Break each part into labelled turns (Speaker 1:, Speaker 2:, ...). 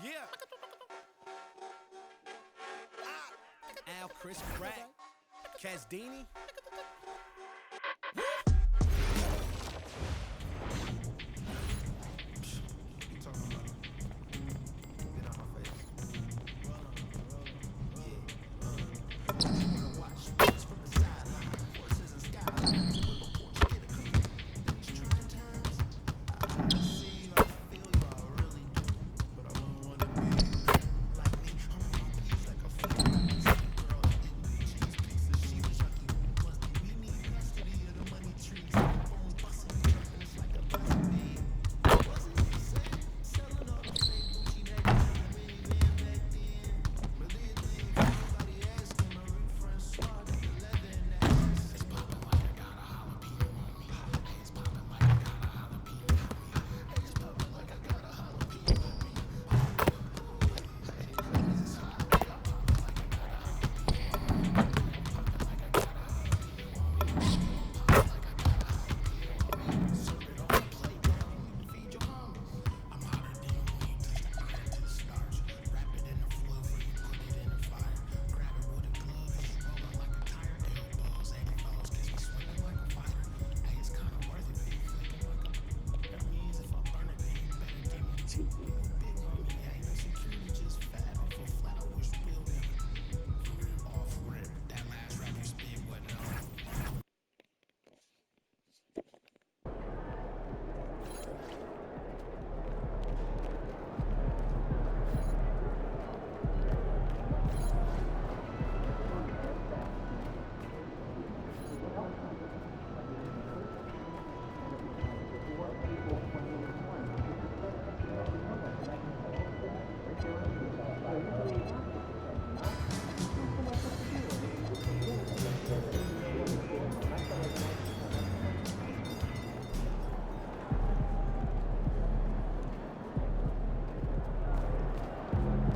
Speaker 1: Yeah. Al, Chris Pratt, Casdini.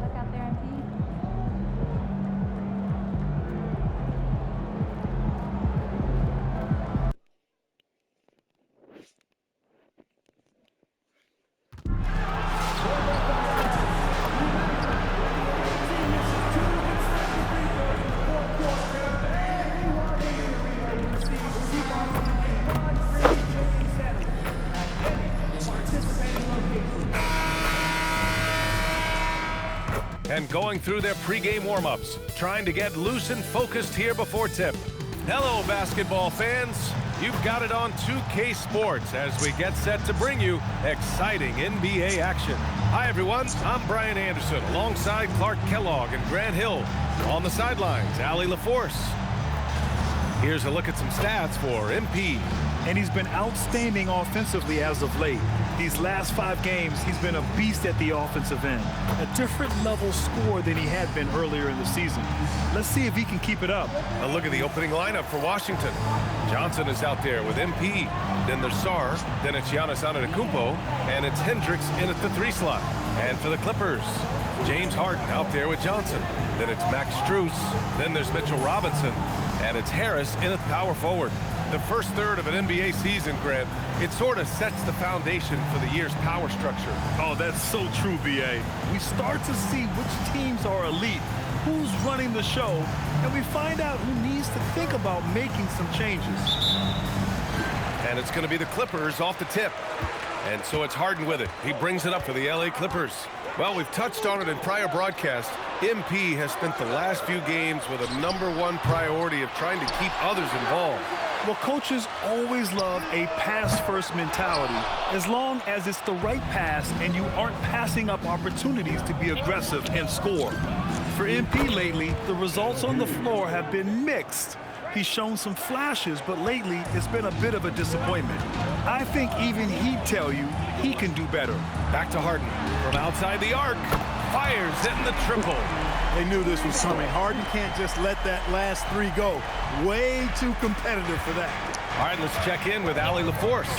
Speaker 2: Look out there, MP.
Speaker 3: And going through their pregame warm-ups, trying to get loose and focused here before tip. Hello, basketball fans. You've got it on 2K Sports as we get set to bring you exciting NBA action. Hi, everyone. I'm Brian Anderson alongside Clark Kellogg and Grant Hill. On the sidelines, Allie LaForce. Here's a look at some stats for MP.
Speaker 4: And he's been outstanding offensively as of late. These last 5 games, he's been a beast at the offensive end. A different level score than he had been earlier in the season. Let's see if he can keep it up.
Speaker 3: A look at the opening lineup for Washington. Johnson is out there with MP. Then there's Sarr. Then it's Giannis Antetokounmpo. And it's Hendricks in at the 3 slot. And for the Clippers, James Harden out there with Johnson. Then it's Max Strus. Then there's Mitchell Robinson. And it's Harris in at power forward. The first third of an NBA season, Grant, it sort of sets the foundation for the year's power structure.
Speaker 4: Oh, that's so true, B.A. We start to see which teams are elite, who's running the show, and we find out who needs to think about making some changes.
Speaker 3: And it's going to be the Clippers off the tip. And so it's Harden with it. He brings it up for the LA Clippers. Well, we've touched on it in prior broadcasts. MP has spent the last few games with a #1 priority of trying to keep others involved.
Speaker 4: Well, coaches always love a pass-first mentality as long as it's the right pass and you aren't passing up opportunities to be aggressive and score. For MP lately, the results on the floor have been mixed. He's shown some flashes, but lately it's been a bit of a disappointment. I think even he'd tell you he can do better.
Speaker 3: Back to Harden from outside the arc. Fires hitting the triple.
Speaker 5: They knew this was coming. Harden can't just let that last 3 go. Way too competitive for that.
Speaker 3: All right, let's check in with Allie LaForce.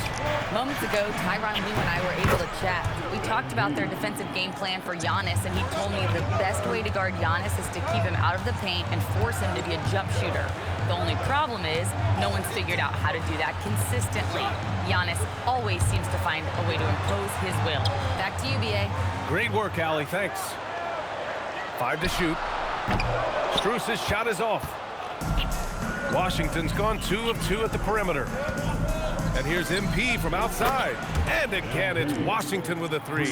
Speaker 6: Moments ago, Tyronn Lue and I were able to chat. We talked about their defensive game plan for Giannis, and he told me the best way to guard Giannis is to keep him out of the paint and force him to be a jump shooter. The only problem is no one's figured out how to do that consistently. Giannis always seems to find a way to impose his will. Back to you, B.A.
Speaker 3: Great work, Allie. Thanks. 5 to shoot. Strus's shot is off. Washington's gone 2 of 2 at the perimeter. And here's MP from outside. And again, it's Washington with a 3.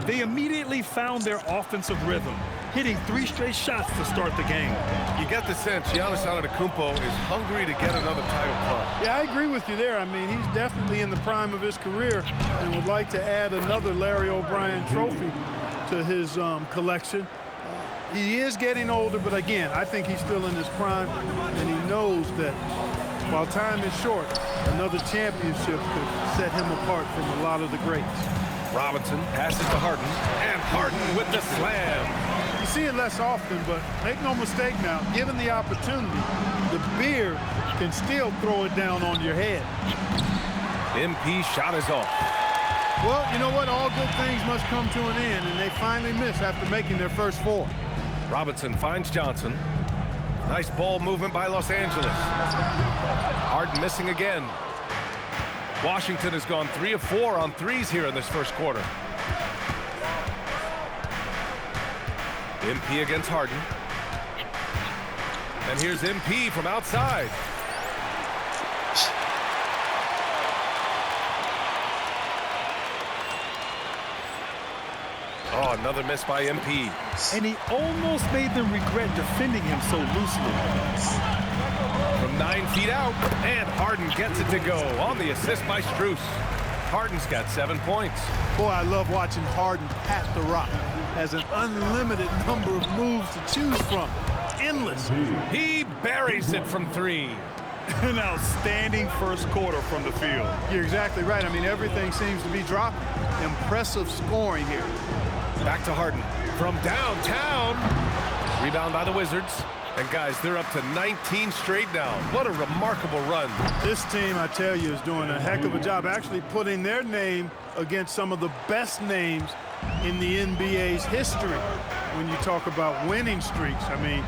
Speaker 4: They immediately found their offensive rhythm, hitting 3 straight shots to start the game.
Speaker 3: You get the sense Giannis Antetokounmpo is hungry to get another title club.
Speaker 5: Yeah, I agree with you there. I mean, he's definitely in the prime of his career and would like to add another Larry O'Brien trophy to his collection. He is getting older, but again, I think he's still in his prime, and he knows that while time is short, another championship could set him apart from a lot of the greats.
Speaker 3: Robinson passes to Harden, and Harden with the slam.
Speaker 5: You see it less often, but make no mistake now, given the opportunity, the beard can still throw it down on your head.
Speaker 3: MP shot is off.
Speaker 5: Well, you know what? All good things must come to an end, and they finally miss after making their first 4.
Speaker 3: Robinson finds Johnson. Nice ball movement by Los Angeles. Harden missing again. Washington has gone 3 of 4 on threes here in this first quarter. MP against Harden. And here's MP from outside. Oh, another miss by MP.
Speaker 4: And he almost made them regret defending him so loosely.
Speaker 3: From 9 feet out, and Harden gets it to go on the assist by Strus. Harden's got 7 points.
Speaker 5: Boy, I love watching Harden pat the rock. Has an unlimited number of moves to choose from. Endless.
Speaker 3: He buries it from 3.
Speaker 4: An outstanding first quarter from the field.
Speaker 5: You're exactly right. I mean, everything seems to be dropping. Impressive scoring here.
Speaker 3: Back to Harden from downtown. Rebound by the Wizards. And guys, they're up to 19 straight now. What a remarkable run.
Speaker 5: This team, I tell you, is doing a heck of a job actually putting their name against some of the best names in the NBA's history. When you talk about winning streaks, I mean,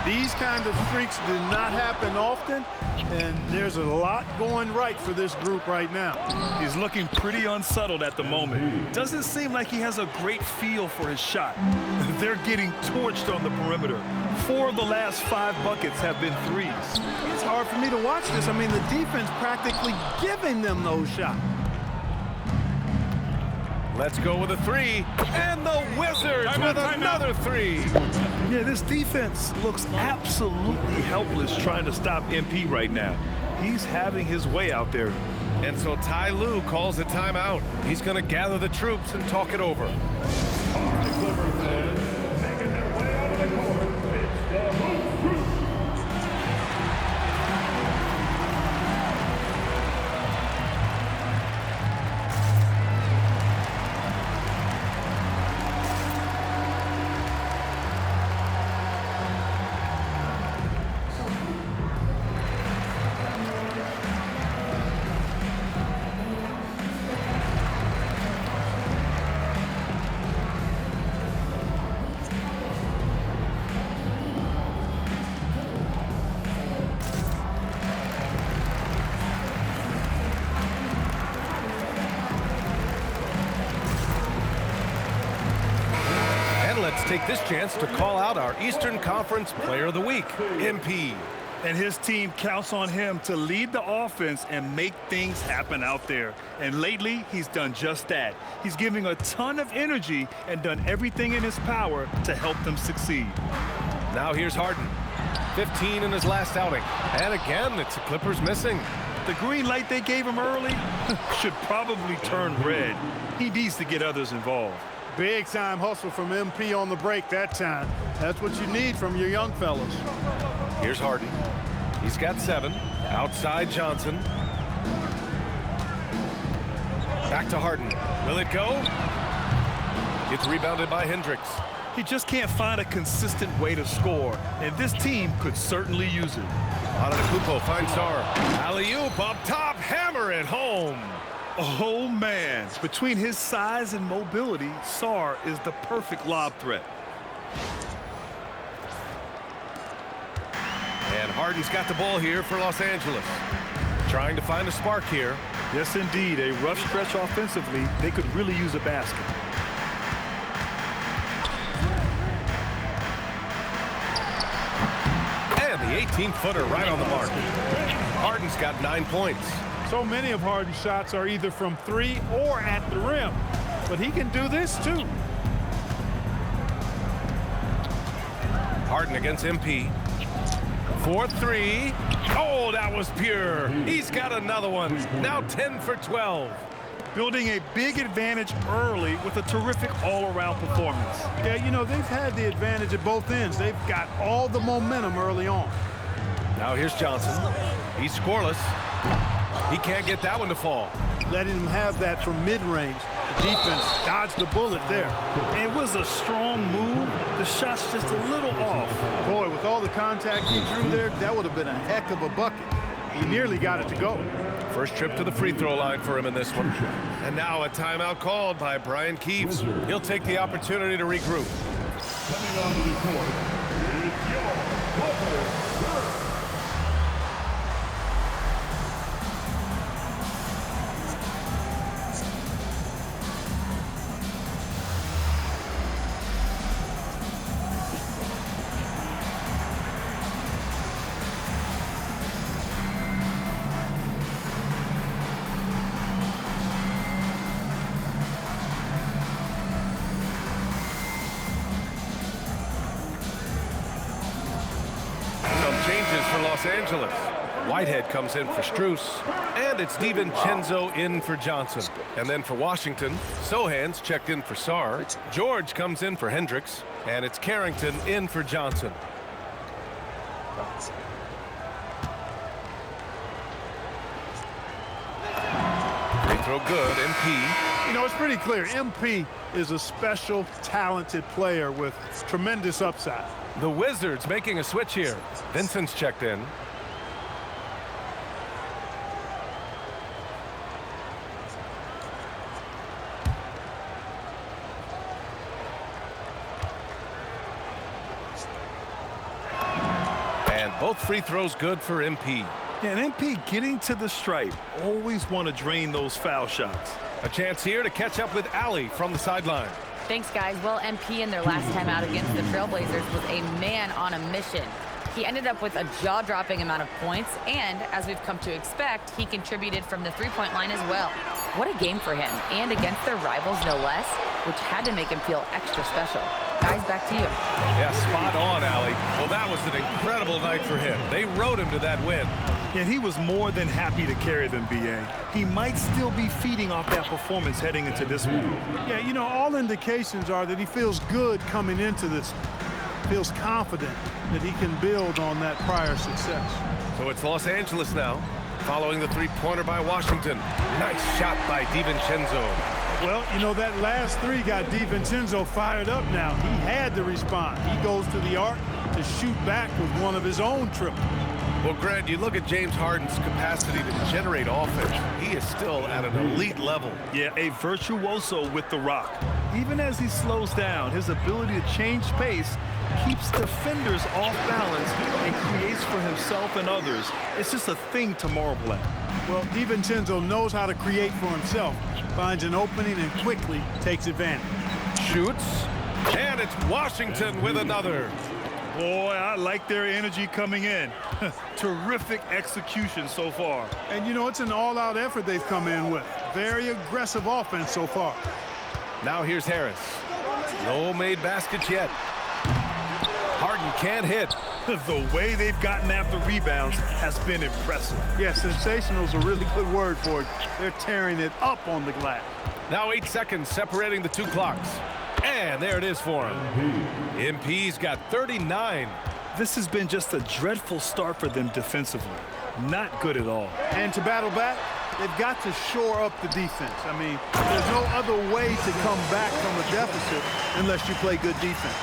Speaker 5: these kind of streaks do not happen often, and there's a lot going right for this group right now.
Speaker 4: He's looking pretty unsettled at the moment. Doesn't seem like he has a great feel for his shot. They're getting torched on the perimeter. 4 of the last 5 buckets have been threes.
Speaker 5: It's hard for me to watch this. I mean, the defense practically giving them those shots.
Speaker 3: Let's go with a 3. And the Wizards with another 3.
Speaker 4: Yeah, this defense looks absolutely helpless trying to stop MP right now. He's having his way out there.
Speaker 3: And so Ty Lue calls a timeout. He's going to gather the troops and talk it over. Let's take this chance to call out our Eastern Conference Player of the Week, MP.
Speaker 4: And his team counts on him to lead the offense and make things happen out there. And lately, he's done just that. He's giving a ton of energy and done everything in his power to help them succeed.
Speaker 3: Now here's Harden. 15 in his last outing. And again, it's the Clippers missing.
Speaker 4: The green light they gave him early should probably turn red. He needs to get others involved.
Speaker 5: Big time hustle from MP on the break that time. That's what you need from your young fellas.
Speaker 3: Here's Harden. He's got 7. Outside Johnson. Back to Harden. Will it go? It's rebounded by Hendricks.
Speaker 4: He just can't find a consistent way to score, and this team could certainly use it.
Speaker 3: Antetokounmpo finds Sarr. Alley-oop up top, hammer it home.
Speaker 4: Oh, man. Between his size and mobility, Sarr is the perfect lob threat.
Speaker 3: And Harden Harden's got the ball here for Los Angeles. Trying to find a spark here.
Speaker 4: Yes, indeed. A rough stretch offensively. They could really use a basket.
Speaker 3: And the 18-footer right on the mark. Harden's got 9 points.
Speaker 5: So many of Harden's shots are either from 3 or at the rim. But he can do this too.
Speaker 3: Harden against MP. 4-3. Oh, that was pure. He's got another one. Now 10 for 12.
Speaker 4: Building a big advantage early with a terrific all-around performance.
Speaker 5: Yeah, you know, they've had the advantage at both ends. They've got all the momentum early on.
Speaker 3: Now here's Johnson. He's scoreless. He can't get that one to fall.
Speaker 5: Letting him have that from mid-range. The defense dodged the bullet there.
Speaker 4: It was a strong move. The shot's just a little off.
Speaker 5: Boy, with all the contact he drew there, that would have been a heck of a bucket. He nearly got it to go.
Speaker 3: First trip to the free throw line for him in this one. And now a timeout called by Brian Keeves. He'll take the opportunity to regroup.
Speaker 7: Coming on the court is your Booker.
Speaker 3: Changes for Los Angeles. Whitehead comes in for Strus, and it's DiVincenzo in for Johnson. And then for Washington, Sohan's checked in for Sarr. George comes in for Hendricks, and it's Carrington in for Johnson. Free throw good, MP.
Speaker 5: You know, it's pretty clear. MP is a special, talented player with tremendous upside.
Speaker 3: The Wizards making a switch here. Vincent's checked in. And both free throws good for MP.
Speaker 4: Yeah, and MP getting to the stripe. Always want to drain those foul shots.
Speaker 3: A chance here to catch up with Allie from the sideline.
Speaker 6: Thanks, guys. Well, MP in their last time out against the Trailblazers was a man on a mission. He ended up with a jaw-dropping amount of points, and as we've come to expect, he contributed from the three-point line as well. What a game for him, and against their rivals, no less, which had to make him feel extra special. Guys, back to you.
Speaker 3: Yeah, spot on, Allie. Well, that was an incredible night for him. They rode him to that win.
Speaker 4: And he was more than happy to carry them, B.A. He might still be feeding off that performance heading into this one.
Speaker 5: Yeah, you know, all indications are that he feels good coming into this. Feels confident that he can build on that prior success.
Speaker 3: So it's Los Angeles now, following the three-pointer by Washington. Nice shot by DiVincenzo.
Speaker 5: Well, you know, that last three got DiVincenzo fired up now. He had to respond. He goes to the arc to shoot back with one of his own triples.
Speaker 3: Well, Grant, you look at James Harden's capacity to generate offense. He is still at an elite level.
Speaker 4: Yeah, a virtuoso with the rock. Even as he slows down, his ability to change pace keeps defenders off balance and creates for himself and others. It's just a thing to marvel at.
Speaker 5: Well, DiVincenzo knows how to create for himself, finds an opening and quickly takes advantage.
Speaker 3: Shoots, and it's Washington with another.
Speaker 4: Boy, I like their energy coming in. Terrific execution so far.
Speaker 5: And, you know, it's an all-out effort they've come in with. Very aggressive offense so far.
Speaker 3: Now here's Harris. No made baskets yet. Harden can't hit.
Speaker 4: The way they've gotten after rebounds has been impressive.
Speaker 5: Yeah, sensational is a really good word for it. They're tearing it up on the glass.
Speaker 3: Now 8 seconds separating the two clocks. And there it is for him. MP's got 39.
Speaker 4: This has been just a dreadful start for them defensively. Not good at all.
Speaker 5: And to battle back, they've got to shore up the defense. I mean, there's no other way to come back from a deficit unless you play good defense.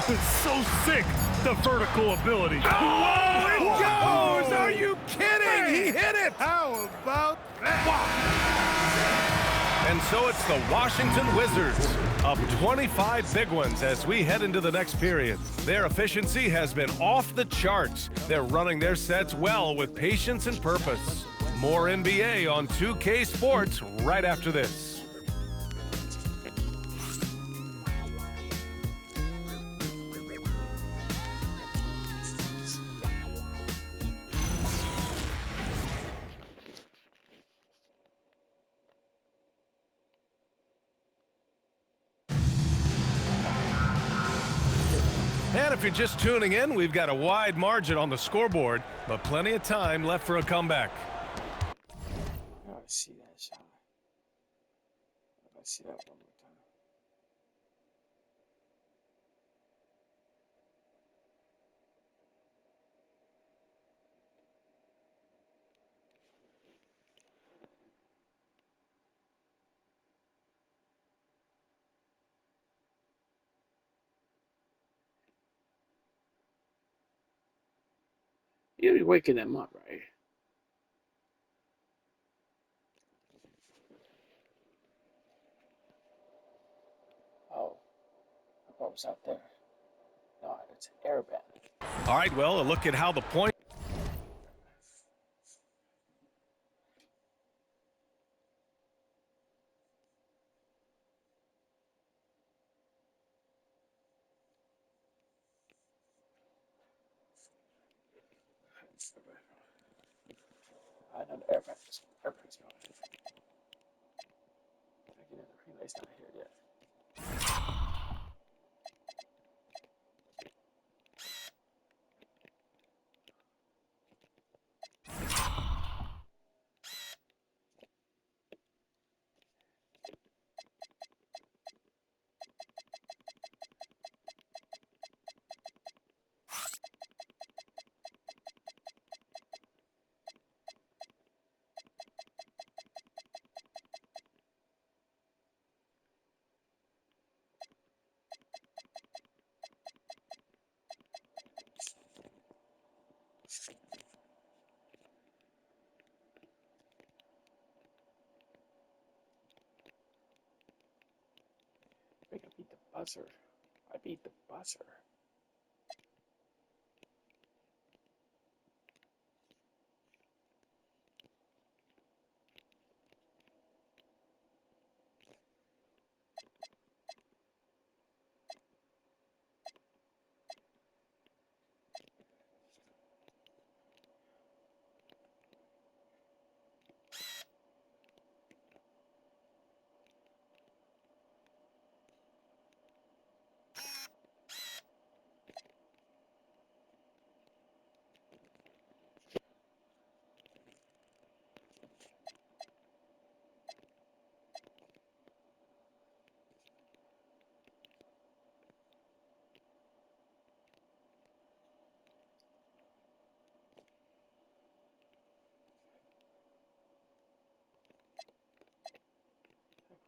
Speaker 4: It's so sick, the vertical ability.
Speaker 3: Oh, it goes! Are you kidding? He hit it!
Speaker 5: How about that?
Speaker 3: And so it's the Washington Wizards up 25 big ones as we head into the next period. Their efficiency has been off the charts. They're running their sets well with patience and purpose. More NBA on 2K Sports right after this. And if you're just tuning in, we've got a wide margin on the scoreboard, but plenty of time left for a comeback.
Speaker 8: I gotta see that shot. I gotta see that one more time. You'll be waking them up, right? Oh, I thought it was out there. No, it's airbag.
Speaker 3: All right, well, a look at how the point.
Speaker 8: I know the airbag's going. Again, the relay's not here yet. I think I beat the buzzer. I beat the buzzer.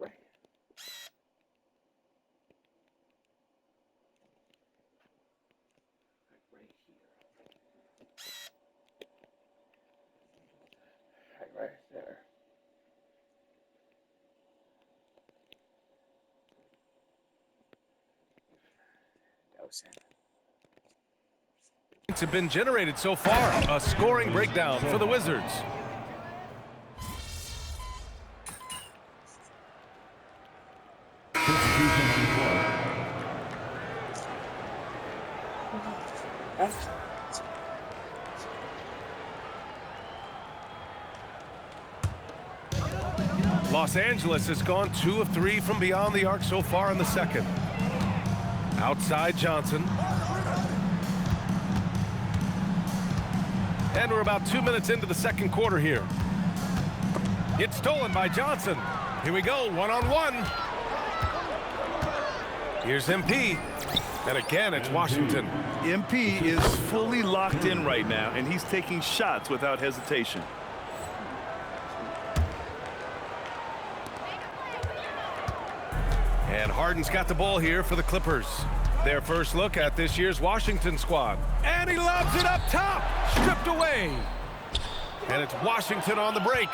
Speaker 8: Right. Right here. Right there. That was it.
Speaker 3: Have been generated so far. A scoring breakdown for the Wizards. Los Angeles has gone 2 of 3 from beyond the arc so far in the second. Outside Johnson. And we're about 2 minutes into the second quarter here. It's stolen by Johnson. Here we go, one-on-one. Here's MP. And again, it's Washington.
Speaker 4: MP is fully locked in right now, and he's taking shots without hesitation.
Speaker 3: And Harden's got the ball here for the Clippers. Their first look at this year's Washington squad. And he lobs it up top. Stripped away. And it's Washington on the break.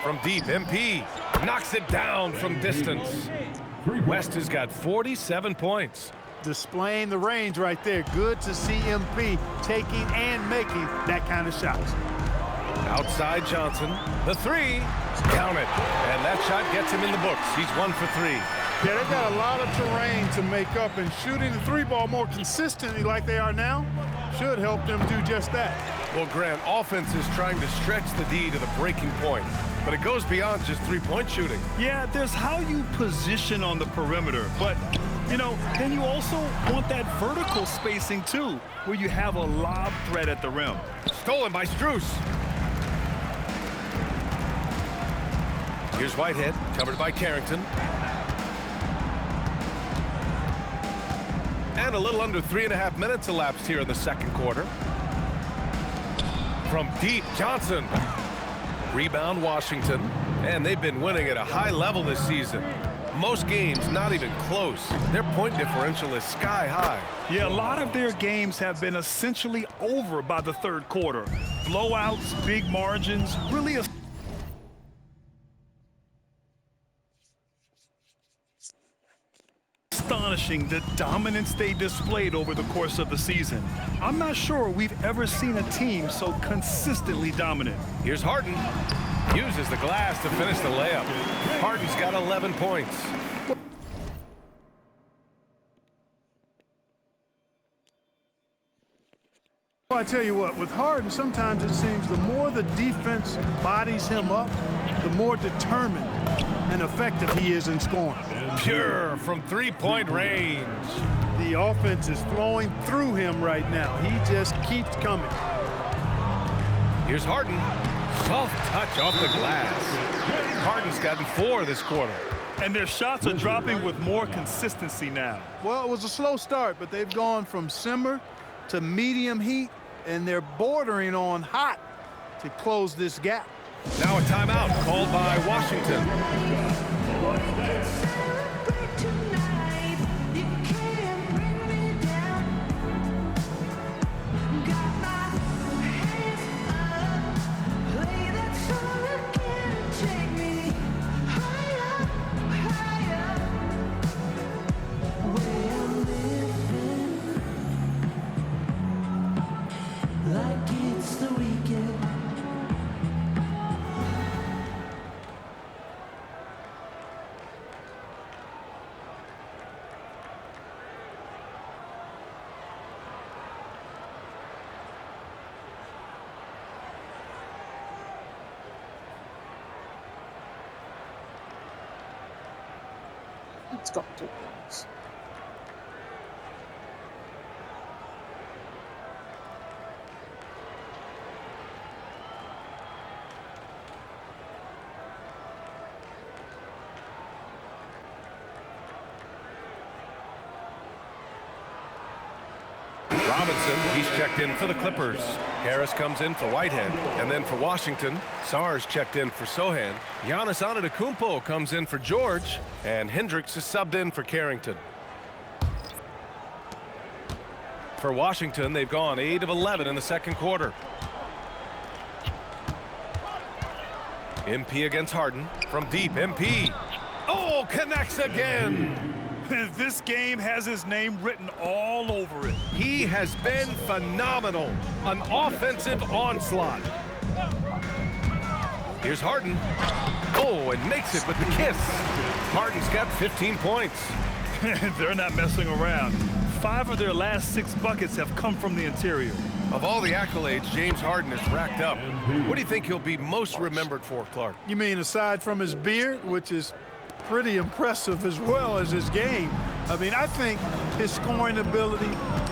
Speaker 3: From deep, MP knocks it down from distance. West has got 47 points.
Speaker 5: Displaying the range right there. Good to see MP taking and making that kind of shots.
Speaker 3: Outside Johnson, the three, count it. And that shot gets him in the books. He's 1 for 3.
Speaker 5: Yeah, they've got a lot of terrain to make up, and shooting the three ball more consistently like they are now should help them do just that.
Speaker 3: Well, Grant, offense is trying to stretch the D to the breaking point, but it goes beyond just three-point shooting.
Speaker 4: Yeah, there's how you position on the perimeter, but, you know, then you also want that vertical spacing, too, where you have a lob threat at the rim.
Speaker 3: Stolen by Strus. Here's Whitehead, covered by Carrington. And a little under 3.5 minutes elapsed here in the second quarter. From deep, Johnson. Rebound, Washington. And they've been winning at a high level this season. Most games not even close. Their point differential is sky high.
Speaker 4: Yeah, a lot of their games have been essentially over by the third quarter. Blowouts, big margins, really a astonishing the dominance they displayed over the course of the season. I'm not sure we've ever seen a team so consistently dominant.
Speaker 3: Here's Harden. Uses the glass to finish the layup. Harden's got 11 points.
Speaker 5: Well, I tell you what, with Harden, sometimes it seems the more the defense bodies him up, the more determined and effective he is in scoring.
Speaker 3: Pure from three-point range.
Speaker 5: The offense is flowing through him right now. He just keeps coming.
Speaker 3: Here's Harden. Soft touch off the glass. Harden's gotten 4 this quarter.
Speaker 4: And their shots are dropping with more consistency now.
Speaker 5: Well, it was a slow start, but they've gone from simmer to medium heat, and they're bordering on hot to close this gap.
Speaker 3: Now a timeout called by Washington.
Speaker 8: It's got 2 points.
Speaker 3: Robinson, he's checked in for the Clippers. Harris comes in for Whitehead. And then for Washington, Sars checked in for Sohan. Giannis Antetokounmpo comes in for George. And Hendricks is subbed in for Carrington. For Washington, they've gone 8 of 11 in the second quarter. MP against Harden. From deep, MP. Oh, connects again.
Speaker 4: This game has his name written all over it.
Speaker 3: He has been phenomenal. An offensive onslaught. Here's Harden. Oh, and makes it with the kiss. Harden's got 15 points.
Speaker 4: They're not messing around. 5 of their last 6 buckets have come from the interior.
Speaker 3: Of all the accolades James Harden has racked up, what do you think he'll be most remembered for, Clark?
Speaker 5: You mean aside from his beard, which is pretty impressive as well as his game? I mean, I think his scoring ability,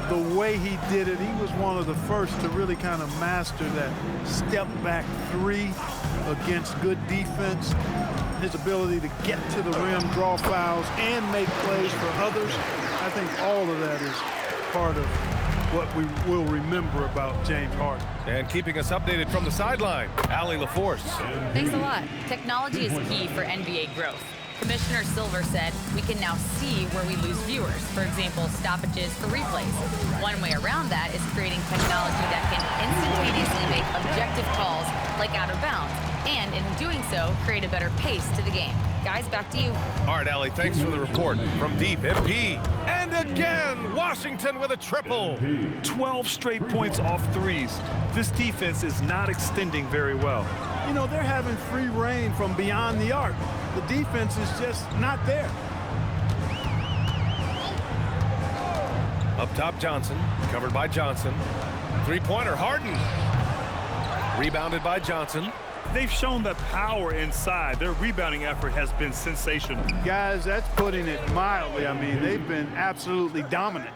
Speaker 5: the way he did it, he was one of the first to really kind of master that step-back 3 against good defense. His ability to get to the rim, draw fouls, and make plays for others. I think all of that is part of what we will remember about James Harden.
Speaker 3: And keeping us updated from the sideline, Allie LaForce.
Speaker 6: Thanks a lot. Technology is key for NBA growth. Commissioner Silver said, we can now see where we lose viewers. For example, stoppages for replays. One way around that is creating technology that can instantaneously make objective calls like out of bounds, and in doing so, create a better pace to the game. Guys, back to you.
Speaker 3: All right, Allie, thanks for the report. From deep, MP. And again, Washington with a triple.
Speaker 4: 12 straight points off threes. This defense is not extending very well.
Speaker 5: You know, they're having free reign from beyond the arc. The defense is just not there.
Speaker 3: Up top, Johnson. Covered by Johnson. Three-pointer, Harden. Rebounded by Johnson.
Speaker 4: They've shown the power inside. Their rebounding effort has been sensational.
Speaker 5: Guys, that's putting it mildly. I mean, they've been absolutely dominant.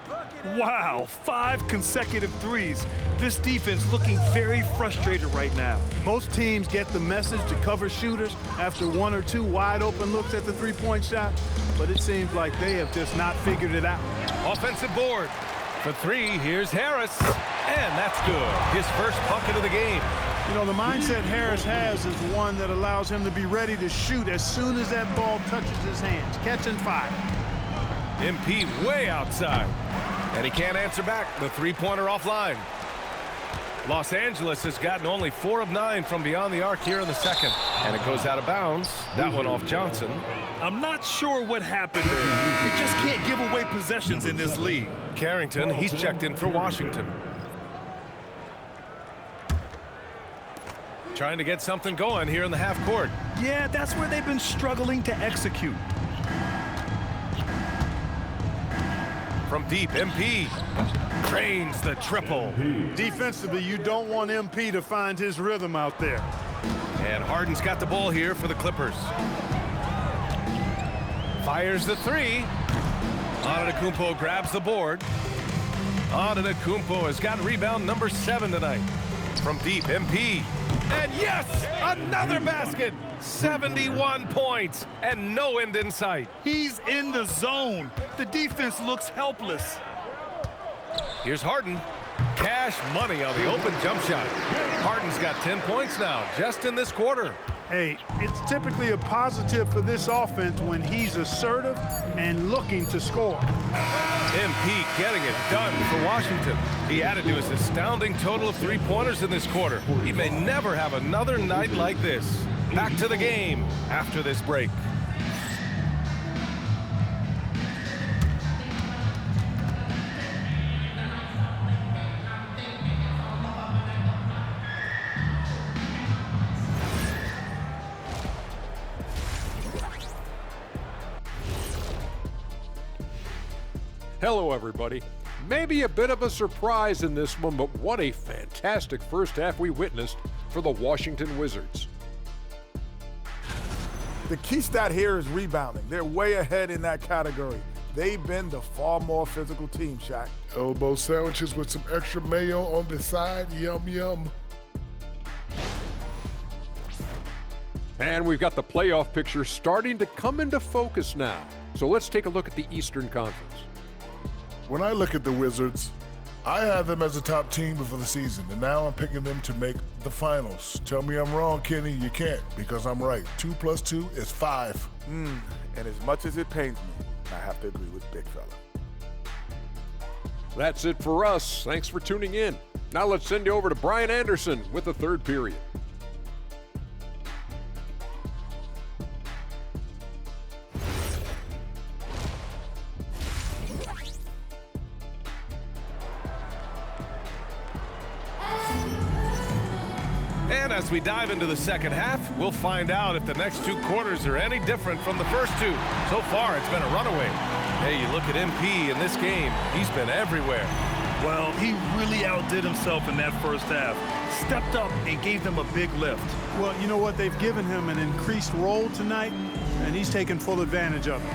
Speaker 4: Wow, 5 consecutive threes. This defense looking very frustrated right now.
Speaker 5: Most teams get the message to cover shooters after 1 or 2 wide open looks at the three-point shot, but it seems like they have just not figured it out.
Speaker 3: Offensive board. For 3, here's Harris. And that's good. His first bucket of the game.
Speaker 5: You know, the mindset Harris has is one that allows him to be ready to shoot as soon as that ball touches his hands. Catch and fire.
Speaker 3: MP way outside. And he can't answer back. The three-pointer offline. Los Angeles has gotten only 4 of 9 from beyond the arc here in the second. And it goes out of bounds. That one off Johnson.
Speaker 4: I'm not sure what happened there. You just can't give away possessions in this league.
Speaker 3: Carrington, he's checked in for Washington. Trying to get something going here in the half court.
Speaker 4: Yeah, that's where they've been struggling to execute.
Speaker 3: From deep, MP drains the triple.
Speaker 5: Defensively, you don't want MP to find his rhythm out there.
Speaker 3: And Harden's got the ball here for the Clippers. Fires the 3. Antetokounmpo grabs the board. Antetokounmpo has got rebound number 7 tonight. From deep, MP. And yes, another basket. 71 points and no end in sight.
Speaker 4: He's in the zone. The defense looks helpless.
Speaker 3: Here's Harden. Cash money on the open jump shot. Harden's got 10 points now just in this quarter.
Speaker 5: Hey, it's typically a positive for this offense when he's assertive and looking to score.
Speaker 3: MP getting it done for Washington. He added to his astounding total of 3-pointers in this quarter. He may never have another night like this. Back to the game after this break.
Speaker 9: Hello, everybody. Maybe a bit of a surprise in this one, but what a fantastic first half we witnessed for the Washington Wizards.
Speaker 10: The key stat here is rebounding. They're way ahead in that category. They've been the far more physical team, Shaq.
Speaker 7: Elbow sandwiches with some extra mayo on the side. Yum, yum.
Speaker 9: And we've got the playoff picture starting to come into focus now. So let's take a look at the Eastern Conference.
Speaker 7: When I look at the Wizards, I have them as a top team before the season, and now I'm picking them to make the finals. Tell me I'm wrong, Kenny. You can't, because I'm right. 2 + 2 is 5.
Speaker 10: And as much as it pains me, I have to agree with Big Fella.
Speaker 9: That's it for us. Thanks for tuning in. Now let's send you over to Brian Anderson with the third period.
Speaker 3: And as we dive into the second half, we'll find out if the next 2 quarters are any different from the first 2. So far, it's been a runaway. Hey, you look at MP in this game, he's been everywhere.
Speaker 4: Well, he really outdid himself in that first half. Stepped up and gave them a big lift.
Speaker 5: Well, you know what? They've given him an increased role tonight, and he's taken full advantage of it.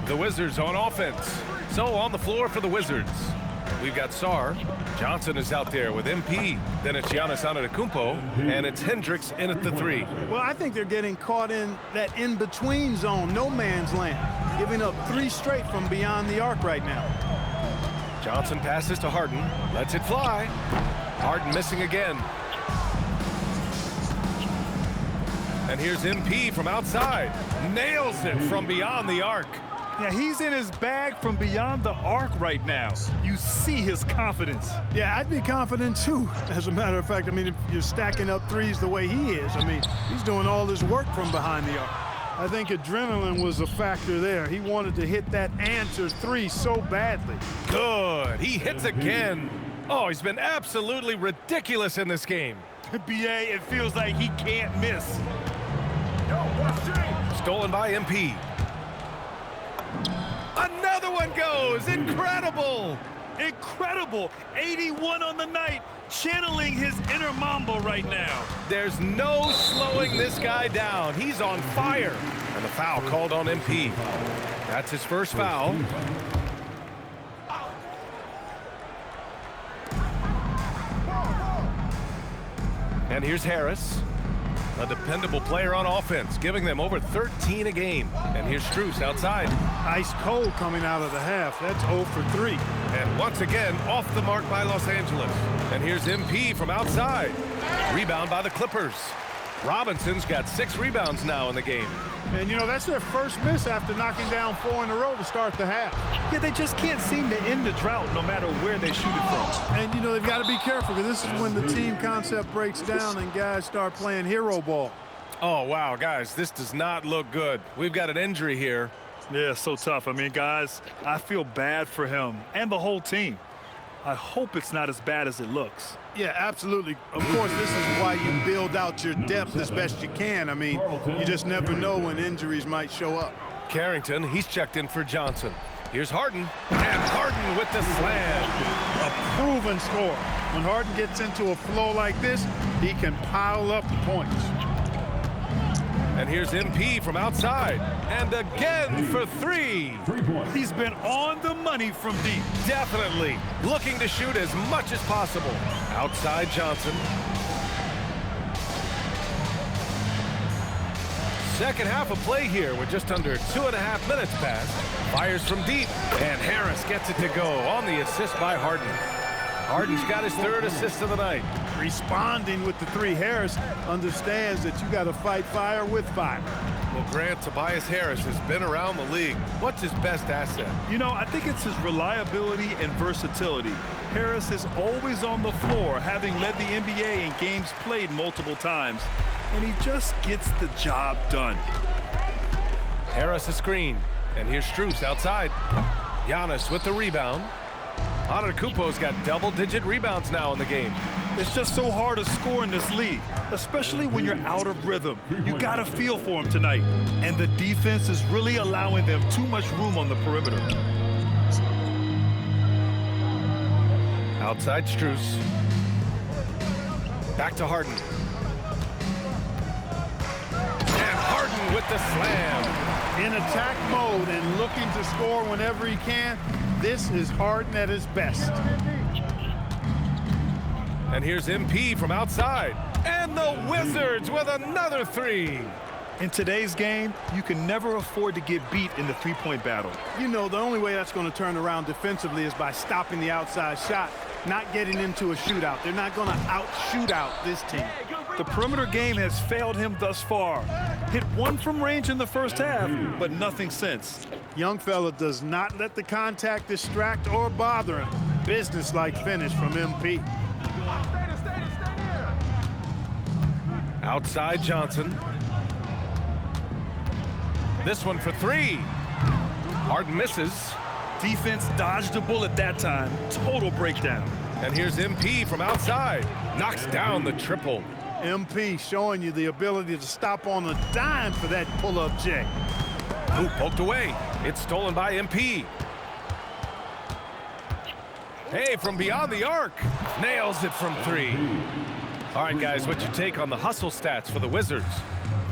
Speaker 3: The Wizards on offense. So on the floor for the Wizards, we've got Sarr. Johnson is out there with MP. Then it's Giannis Antetokounmpo, and it's Hendricks in at the 3.
Speaker 5: Well, I think they're getting caught in that in-between zone, no man's land, giving up 3 straight from beyond the arc right now.
Speaker 3: Johnson passes to Harden, lets it fly. Harden missing again. And here's MP from outside. Nails it from beyond the arc.
Speaker 4: Yeah, he's in his bag from beyond the arc right now. You see his confidence.
Speaker 5: Yeah, I'd be confident too. As a matter of fact, I mean, if you're stacking up threes the way he is, I mean, he's doing all his work from behind the arc. I think adrenaline was a factor there. He wanted to hit that answer three so badly.
Speaker 3: Good. He hits again. Oh, he's been absolutely ridiculous in this game.
Speaker 4: BA, it feels like he can't miss.
Speaker 3: Stolen by MP. Another one goes. Incredible.
Speaker 4: Incredible. 81 on the night. Channeling his inner Mamba right now.
Speaker 3: There's no slowing this guy down. He's on fire. And the foul called on MP. That's his first foul. And here's Harris, a dependable player on offense, giving them over 13 a game. And here's Strus outside.
Speaker 5: Ice cold coming out of the half. That's 0 for 3.
Speaker 3: And once again, off the mark by Los Angeles. And here's MP from outside. Rebound by the Clippers. Robinson's got 6 rebounds now in the game.
Speaker 5: And, you know, that's their first miss after knocking down 4 in a row to start the half.
Speaker 4: Yeah, they just can't seem to end the drought no matter where they shoot it from.
Speaker 5: And, you know, they've got to be careful because this is when the team concept breaks down and guys start playing hero ball.
Speaker 3: Oh, wow, guys, this does not look good. We've got an injury here.
Speaker 4: Yeah, so tough. I mean, guys, I feel bad for him and the whole team. I hope it's not as bad as it looks.
Speaker 5: Yeah, absolutely. Of course, this is why you build out your depth as best you can. I mean, you just never know when injuries might show up.
Speaker 3: Carrington, he's checked in for Johnson. Here's Harden, and Harden with the slam.
Speaker 5: A proven score. When Harden gets into a flow like this, he can pile up points.
Speaker 3: And here's MP from outside. And again for 3.
Speaker 4: He's been on the money from deep.
Speaker 3: Definitely. Looking to shoot as much as possible. Outside Johnson. Second half of play here with just under 2.5 minutes passed. Fires from deep. And Harris gets it to go on the assist by Harden. Harden's got his 3rd assist of the night.
Speaker 5: Responding with the 3. Harris understands that you got to fight fire with fire.
Speaker 3: Well, Grant, Tobias Harris has been around the league. What's his best asset?
Speaker 4: You know, I think it's his reliability and versatility. Harris is always on the floor, having led the NBA in games played multiple times, and he just gets the job done.
Speaker 3: Harris a screen, and here's Strus outside. Giannis with the rebound. Antetokounmpo's got double-digit rebounds now in the game.
Speaker 4: It's just so hard to score in this league, especially when you're out of rhythm. You got to feel for him tonight. And the defense is really allowing them too much room on the perimeter.
Speaker 3: Outside Strus. Back to Harden. And Harden with the slam.
Speaker 5: In attack mode and looking to score whenever he can, this is Harden at his best.
Speaker 3: And here's MP from outside. And the Wizards with another 3.
Speaker 4: In today's game, you can never afford to get beat in the three-point battle.
Speaker 5: You know, the only way that's going to turn around defensively is by stopping the outside shot, not getting into a shootout. They're not going to out-shoot out this team.
Speaker 4: The perimeter game has failed him thus far. Hit 1 from range in the first half, but nothing since.
Speaker 5: Young fella does not let the contact distract or bother him. Business-like finish from MP.
Speaker 3: Outside Johnson. This one for 3. Harden misses.
Speaker 4: Defense dodged a bullet that time. Total breakdown.
Speaker 3: And here's MP from outside. Knocks down the triple.
Speaker 5: MP showing you the ability to stop on a dime for that pull-up J.
Speaker 3: Ooh, poked away. It's stolen by MP. Hey, from beyond the arc. Nails it from 3. All right, guys, what's your take on the hustle stats for the Wizards?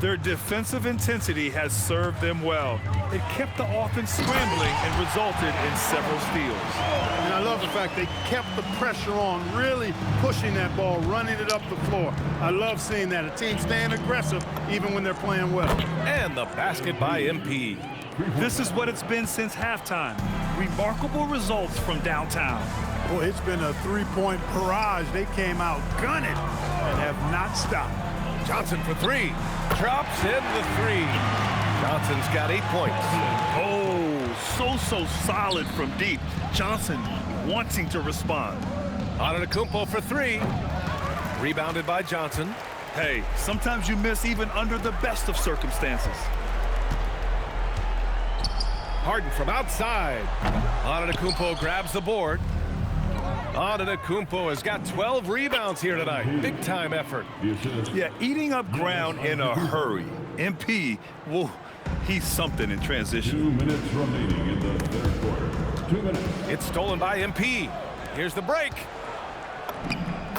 Speaker 4: Their defensive intensity has served them well. It kept the offense scrambling and resulted in several steals.
Speaker 5: And I love the fact they kept the pressure on, really pushing that ball, running it up the floor. I love seeing that. A team staying aggressive even when they're playing well.
Speaker 3: And the basket by MP.
Speaker 4: This is what it's been since halftime. Remarkable results from downtown.
Speaker 5: Boy, it's been a three-point barrage. They came out gunning and have not stopped.
Speaker 3: Johnson for three. Drops in the three. Johnson's got 8 points.
Speaker 4: Oh, so solid from deep. Johnson wanting to respond.
Speaker 3: Antetokounmpo for three. Rebounded by Johnson.
Speaker 4: Hey, sometimes you miss even under the best of circumstances.
Speaker 3: Harden from outside. Antetokounmpo grabs the board. Antetokounmpo has got 12 rebounds here tonight. Big time effort.
Speaker 4: Yeah, eating up ground in a hurry. MP, whoa, he's something in transition.
Speaker 11: 2 minutes remaining in the third quarter. 2 minutes.
Speaker 3: It's stolen by MP. Here's the break.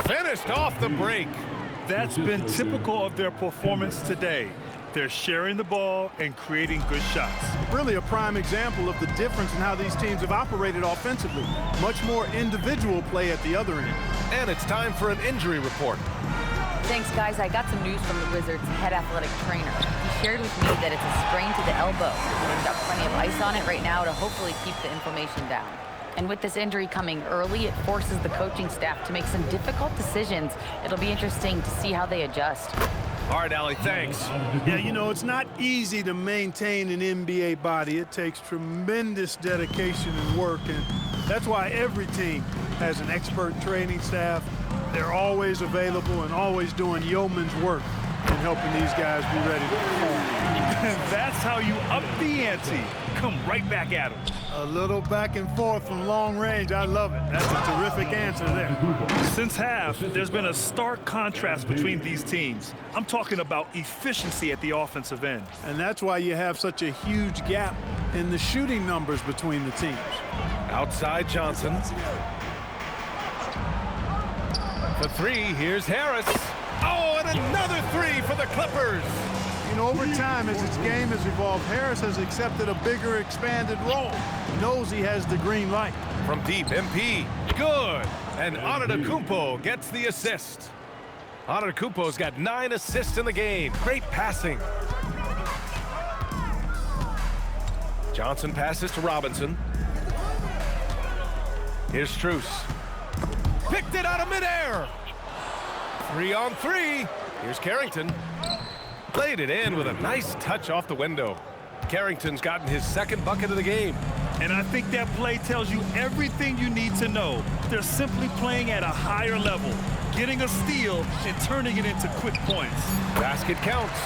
Speaker 3: Finished off the break.
Speaker 4: That's been typical of their performance today. They're sharing the ball and creating good shots.
Speaker 5: Really a prime example of the difference in how these teams have operated offensively. Much more individual play at the other end.
Speaker 3: And it's time for an injury report.
Speaker 6: Thanks, guys. I got some news from the Wizards' head athletic trainer. He shared with me that it's a sprain to the elbow. They've got plenty of ice on it right now to hopefully keep the inflammation down. And with this injury coming early, it forces the coaching staff to make some difficult decisions. It'll be interesting to see how they adjust.
Speaker 3: All right, Allie, thanks.
Speaker 5: Yeah, you know, it's not easy to maintain an NBA body. It takes tremendous dedication and work, and that's why every team has an expert training staff. They're always available and always doing yeoman's work in helping these guys be ready to perform.
Speaker 4: That's how you up the ante. Come right back at them.
Speaker 5: A little back and forth from long range. I love it. That's a terrific answer there.
Speaker 4: Since half, there's been a stark contrast between these teams. I'm talking about efficiency at the offensive end.
Speaker 5: And that's why you have such a huge gap in the shooting numbers between the teams.
Speaker 3: Outside Johnson. For three, here's Harris. Oh, and another three for the Clippers.
Speaker 5: You know, over time, as its game has evolved, Harris has accepted a bigger, expanded role. He knows he has the green light.
Speaker 3: From deep, MP. Good. And Antetokounmpo gets the assist. Antetokounmpo's got 9 assists in the game. Great passing. Johnson passes to Robinson. Here's Strus. Picked it out of midair. 3 on 3. Here's Carrington. Played it in with a nice touch off the window. Carrington's gotten his 2nd bucket of the game.
Speaker 4: And I think that play tells you everything you need to know. They're simply playing at a higher level, getting a steal and turning it into quick points.
Speaker 3: Basket counts.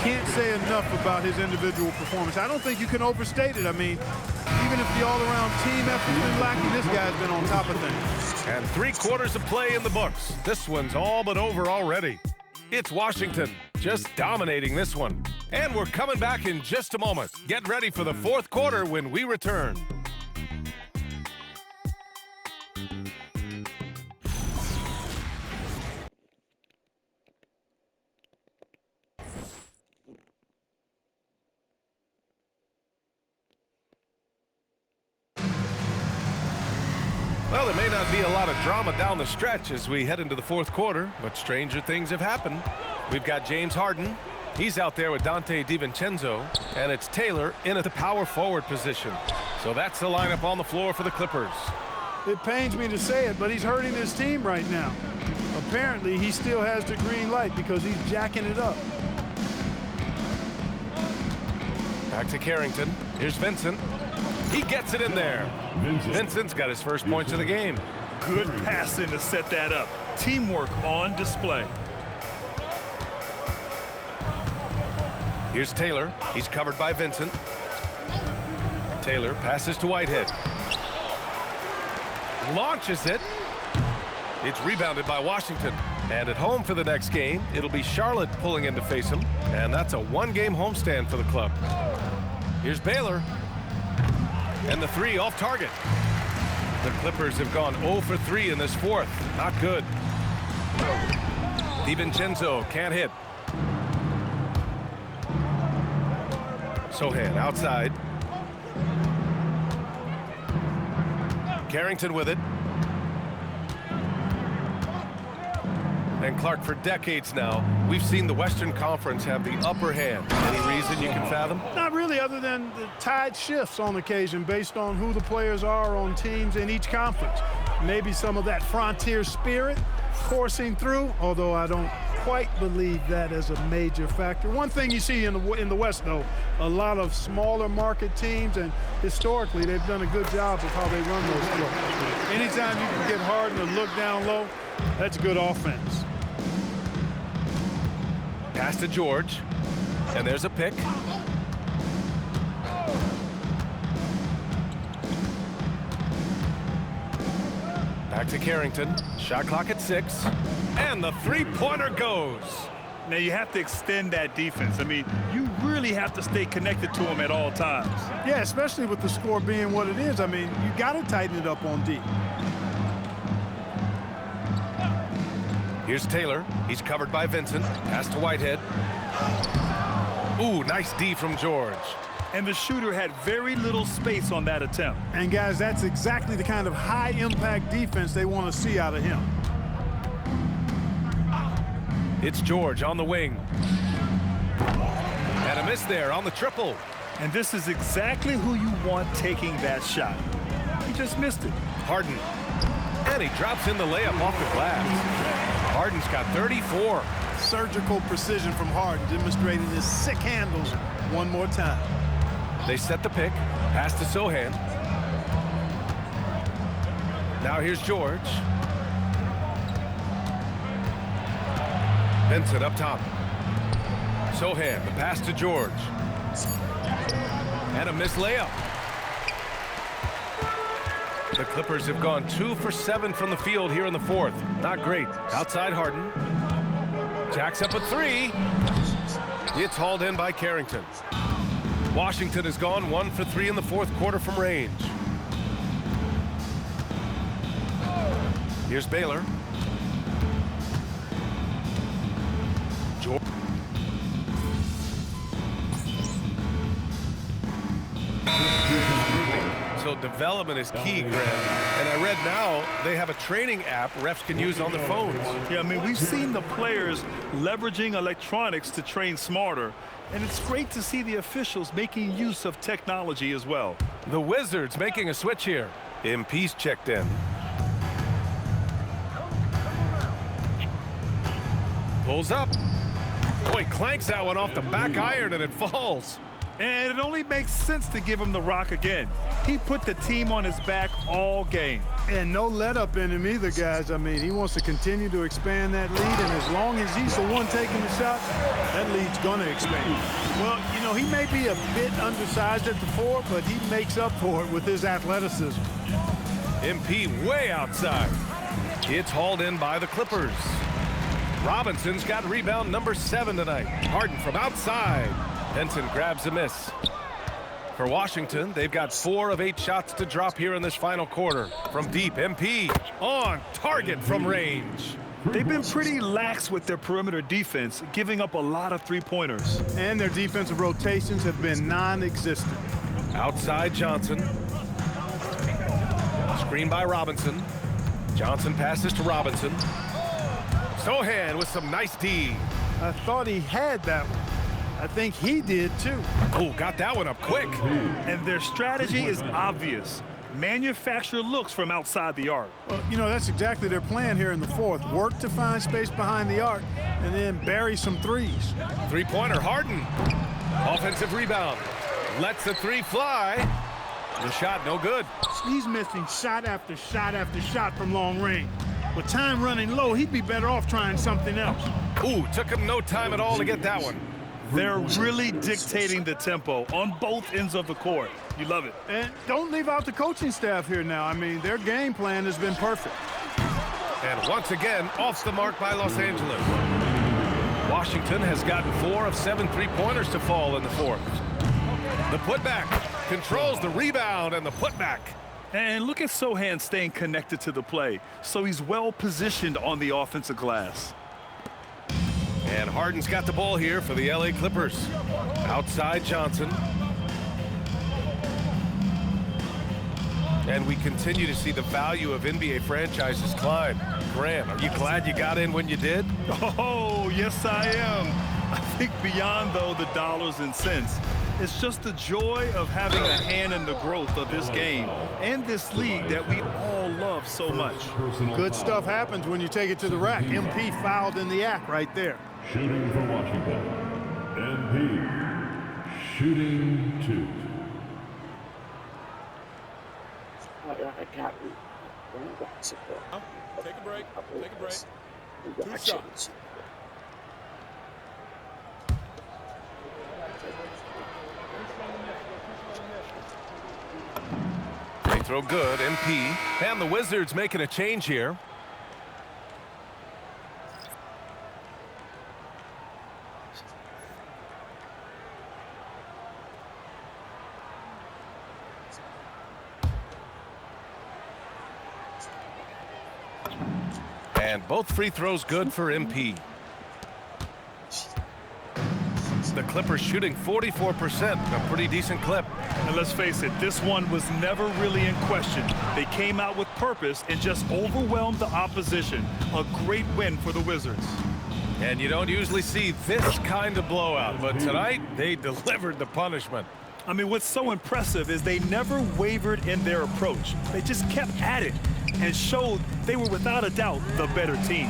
Speaker 5: Can't say enough about his individual performance. I don't think you can overstate it. I mean, even if the all-around team effort's been lacking, this guy's been on top of things.
Speaker 3: And 3 quarters of play in the books. This one's all but over already. It's Washington just dominating this one. And we're coming back in just a moment. Get ready for the 4th quarter when we return. Well, there may not be a lot of drama down the stretch as we head into the 4th quarter, but stranger things have happened. We've got James Harden. He's out there with Dante DiVincenzo, and it's Taylor in at the power forward position. So that's the lineup on the floor for the Clippers.
Speaker 5: It pains me to say it, but he's hurting his team right now. Apparently, he still has the green light because he's jacking it up.
Speaker 3: Back to Carrington. Here's Vincent. He gets it in there. Vincent's got his 1st points of the game.
Speaker 4: Good passing to set that up. Teamwork on display.
Speaker 3: Here's Taylor. He's covered by Vincent. Taylor passes to Whitehead. Launches it. It's rebounded by Washington. And at home for the next game, it'll be Charlotte pulling in to face him. And that's a 1-game homestand for the club. Here's Baylor. And the 3 off target. The Clippers have gone 0 for 3 in this 4th. Not good. DiVincenzo can't hit. Sochan outside. Carrington with it. And Clark, for decades now, we've seen the Western Conference have the upper hand. Any reason you can fathom?
Speaker 5: Not really, other than the tide shifts on occasion based on who the players are on teams in each conference. Maybe some of that frontier spirit coursing through, although I don't quite believe that as a major factor. One thing you see in the West, though, a lot of smaller market teams, and historically they've done a good job of how they run those flows. Anytime you can get Harden to look down low, that's good offense.
Speaker 3: Pass to George, and there's a pick. Back to Carrington. Shot clock at 6. And the three-pointer goes.
Speaker 4: Now, you have to extend that defense. I mean, you really have to stay connected to them at all times.
Speaker 5: Yeah, especially with the score being what it is. I mean, you got to tighten it up on D.
Speaker 3: Here's Taylor. He's covered by Vincent. Pass to Whitehead. Ooh, nice D from George.
Speaker 4: And the shooter had very little space on that attempt.
Speaker 5: And, guys, that's exactly the kind of high-impact defense they want to see out of him.
Speaker 3: It's George on the wing. And a miss there on the triple.
Speaker 4: And this is exactly who you want taking that shot. He just missed it.
Speaker 3: Harden. And he drops in the layup off the glass. Harden's got 34.
Speaker 5: Surgical precision from Harden, demonstrating his sick handles one more time.
Speaker 3: They set the pick. Pass to Sohan. Now here's George. Vincent up top. Sohan, the pass to George. And a missed layup. The Clippers have gone 2 for 7 from the field here in the fourth. Not great. Outside Harden. Jacks up a 3. It's hauled in by Carrington. Washington has gone 1 for 3 in the fourth quarter from range. Here's Baylor. George. So development is key, Graham. And I read now they have a training app refs can use on their phones.
Speaker 4: Yeah, I mean, we've seen the players leveraging electronics to train smarter. And it's great to see the officials making use of technology as well.
Speaker 3: The Wizards making a switch here. MP's checked in. Pulls up. Boy, clanks that one off the back iron and it falls.
Speaker 4: And it only makes sense to give him the rock again. He put the team on his back all game.
Speaker 5: And no let up in him either, guys. I mean, he wants to continue to expand that lead, and as long as he's the one taking the shot, that lead's going to expand. Well, you know, he may be a bit undersized at the 4, but he makes up for it with his athleticism.
Speaker 3: MP way outside. It's hauled in by the Clippers. Robinson's got rebound number 7 tonight. Harden from outside. Benson grabs a miss. For Washington, they've got 4 of 8 shots to drop here in this final quarter. From deep, MP on target from range.
Speaker 4: They've been pretty lax with their perimeter defense, giving up a lot of three-pointers.
Speaker 5: And their defensive rotations have been non-existent.
Speaker 3: Outside Johnson. Screen by Robinson. Johnson passes to Robinson. Sohan with some nice D.
Speaker 5: I thought he had that one. I think he did too.
Speaker 3: Oh, got that one up quick.
Speaker 4: And their strategy is obvious. Manufacture looks from outside the arc.
Speaker 5: Well, you know, that's exactly their plan here in the fourth. Work to find space behind the arc and then bury some threes.
Speaker 3: Three-pointer, Harden. Offensive rebound. Lets the 3 fly. The shot no good.
Speaker 5: He's missing shot after shot after shot from long range. With time running low, he'd be better off trying something else.
Speaker 3: Ooh, took him no time at all to get that one.
Speaker 4: They're really dictating the tempo on both ends of the court. You love it.
Speaker 5: And don't leave out the coaching staff here now. I mean, their game plan has been perfect.
Speaker 3: And once again, off the mark by Los Angeles. Washington has gotten 4 of 7 three-pointers to fall in the fourth. The putback controls the rebound and the putback.
Speaker 4: And look at Sohan staying connected to the play, so he's well positioned on the offensive glass.
Speaker 3: And Harden's got the ball here for the LA Clippers. Outside Johnson. And we continue to see the value of NBA franchises climb. Graham, are you glad you got in when you did?
Speaker 4: Oh, yes, I am. I think beyond, though, the dollars and cents, It's just the joy of having a hand in the growth of this game and this league that we all love so much.
Speaker 5: Good stuff happens when you take it to the rack. MP fouled in the act right there.
Speaker 11: Shooting for Washington. MP. Shooting 2.
Speaker 1: Take a break. Take a break. 2 shots.
Speaker 3: Free throw good, MP. And the Wizards making a change here. And both free throws good for MP. The Clippers shooting 44%, a pretty decent clip.
Speaker 4: And let's face it, this one was never really in question. They came out with purpose and just overwhelmed the opposition. A great win for the Wizards.
Speaker 3: And you don't usually see this kind of blowout, but tonight they delivered the punishment.
Speaker 4: I mean, what's so impressive is they never wavered in their approach. They just kept at it and showed they were without a doubt the better team.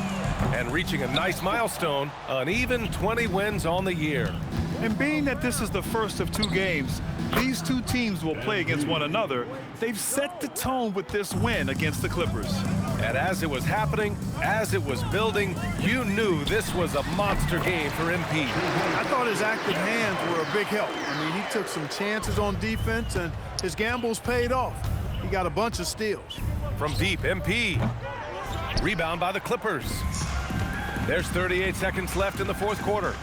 Speaker 3: And reaching a nice milestone, an even 20 wins on the year.
Speaker 4: And being that this is the first of 2 games, these 2 teams will play against one another. They've set the tone with this win against the Clippers.
Speaker 3: And as it was happening, as it was building, you knew this was a monster game for MP.
Speaker 5: I thought his active hands were a big help. I mean, he took some chances on defense, and his gambles paid off. He got a bunch of steals.
Speaker 3: From deep, MP. Rebound by the Clippers. There's 38 seconds left in the 4th quarter.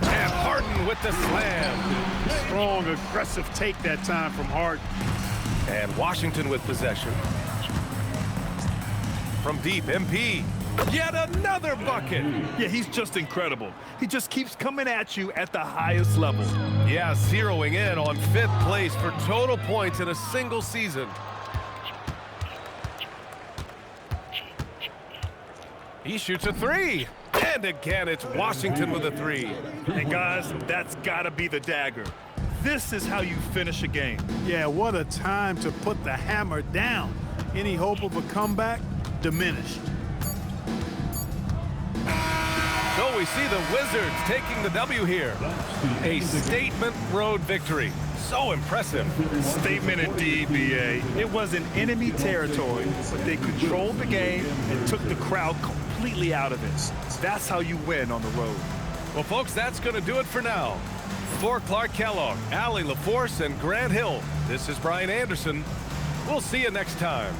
Speaker 3: And Harden with the slam.
Speaker 5: Strong, aggressive take that time from Harden.
Speaker 3: And Washington with possession. From deep, MP. Yet another bucket.
Speaker 4: Yeah, he's just incredible. He just keeps coming at you at the highest level.
Speaker 3: Yeah, zeroing in on 5th place for total points in a single season. He shoots a 3. And again, it's Washington with a 3.
Speaker 4: And guys, that's gotta be the dagger. This is how you finish a game.
Speaker 5: Yeah, what a time to put the hammer down. Any hope of a comeback diminished.
Speaker 3: So we see the Wizards taking the W here. A statement road victory. So impressive.
Speaker 4: Statement indeed, BA. It was in enemy territory, but they controlled the game and took the crowd completely out of it. That's how you win on the road.
Speaker 3: Well, folks, that's going to do it for now. For Clark Kellogg, Allie LaForce, and Grant Hill, this is Brian Anderson. We'll see you next time.